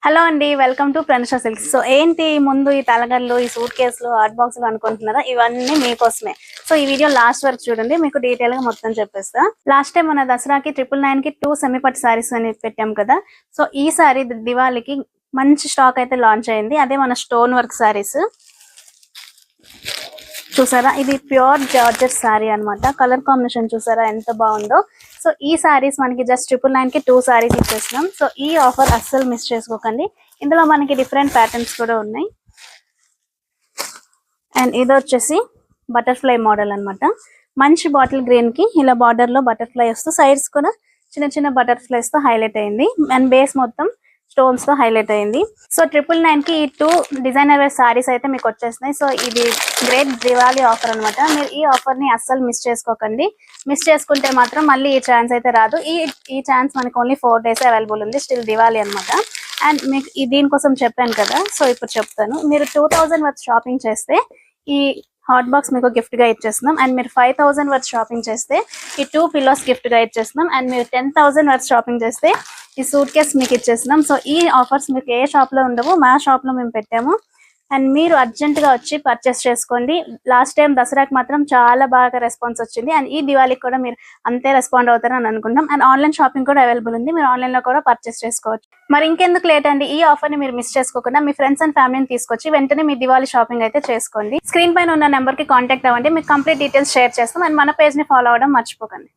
Hello అండి, welcome to ప్రణిషా silks. So ఏంటి ముందు ఈ తలగళ్ళు, ఈ సూట్ కేసులు, హాట్ బాక్సులు అనుకుంటున్నారా? ఇవన్నీ మీకోసమే. సో ఈ వీడియో లాస్ట్ వరకు చూడండి, మీకు డీటెయిల్ గా మొత్తం చెప్పేస్తా. లాస్ట్ టైం మన దసరాకి 999 కి 2 సెమీ పట్టు సారీస్ అని పెట్టాం కదా. సో ఈ సారీ దివాళీకి మంచి స్టాక్ అయితే లాంచ్ అయింది. అదే మన స్టోన్ వర్క్ సారీస్. చూసారా, ఇది ప్యూర్ జార్జెట్ సారీ అన్నమాట. కలర్ కాంబినేషన్ చూసారా ఎంత బాగుందో. సో ఈ సారీస్ మనకి జస్ట్ 999 కి 2 సారీస్ ఇచ్చేస్తున్నాం. సో ఈ ఆఫర్ అస్సలు మిస్ చేసుకోకండి. ఇందులో మనకి డిఫరెంట్ ప్యాటర్న్స్ కూడా ఉన్నాయి. అండ్ ఇది వచ్చేసి బటర్ఫ్లై మోడల్ అన్నమాట. మంచి బాటిల్ గ్రీన్ కి ఇలా బార్డర్ లో బటర్ఫ్లై వస్తూ సైడ్స్ కూడా చిన్న చిన్న బటర్ఫ్లైస్ తో హైలైట్ అయింది. అండ్ బేస్ మొత్తం స్టోన్స్ తో హైలైట్ అయింది. సో 999 కి ఈ 2 డిజైనర్ వేర్ సారీస్ అయితే మీకు వచ్చేస్తున్నాయి. సో ఇది గ్రేట్ దివాళీ ఆఫర్ అన్నమాట. మీరు ఈ ఆఫర్ ని అస్సలు మిస్ చేసుకోకండి. మిస్ చేసుకుంటే మాత్రం మళ్ళీ ఈ ఛాన్స్ అయితే రాదు. ఈ ఛాన్స్ మనకి ఓన్లీ 4 days అవైలబుల్ ఉంది. స్టిల్ దివాళీ అన్నమాట. అండ్ మీకు దీనికోసం చెప్పాను కదా, సో ఇప్పుడు చెప్తాను. మీరు 2000 వర్త్ షాపింగ్ చేస్తే ఈ హాట్ బాక్స్ మీకు గిఫ్ట్ గా ఇచ్చేస్తున్నాం. అండ్ మీరు 5000 వర్త్ షాపింగ్ చేస్తే ఈ 2 పిల్లోస్ గిఫ్ట్ గా ఇచ్చేస్తున్నాం. అండ్ మీరు 10,000 వర్త్ షాపింగ్ చేస్తే ఈ సూట్ కేస్ మీకు ఇచ్చేస్తున్నాం. సో ఈ ఆఫర్స్ మీకు ఏ షాప్ లో ఉండవు, మా షాప్ లో మేము పెట్టాము. అండ్ మీరు అర్జెంట్ గా వచ్చి పర్చేస్ చేసుకోండి. లాస్ట్ టైం దసరాకి మాత్రం చాలా బాగా రెస్పాన్స్ వచ్చింది. అండ్ ఈ దివాళీకి కూడా మీరు అంతే రెస్పాండ్ అవుతారని అనుకుంటాం. అండ్ ఆన్లైన్ షాపింగ్ కూడా అవైలబుల్ ఉంది. మీరు ఆన్లైన్ లో కూడా పర్చేస్ చేసుకోవచ్చు. మరి ఇంకెందుకు లేట్ అండి, ఈ ఆఫర్ ని మీరు మిస్ చేసుకోకుండా మీ ఫ్రెండ్స్ అండ్ ఫ్యామిలీని తీసుకొచ్చి వెంటనే మీ దివాళీ షాపింగ్ అయితే చేసుకోండి. స్క్రీన్ పైన ఉన్న నెంబర్ కి కాంటాక్ట్ అవ్వండి. మీకు కంప్లీట్ డీటెయిల్స్ షేర్ చేస్తాం. అండ్ మన పేజ్ ని ఫాలో అవ్వడం మర్చిపోకండి.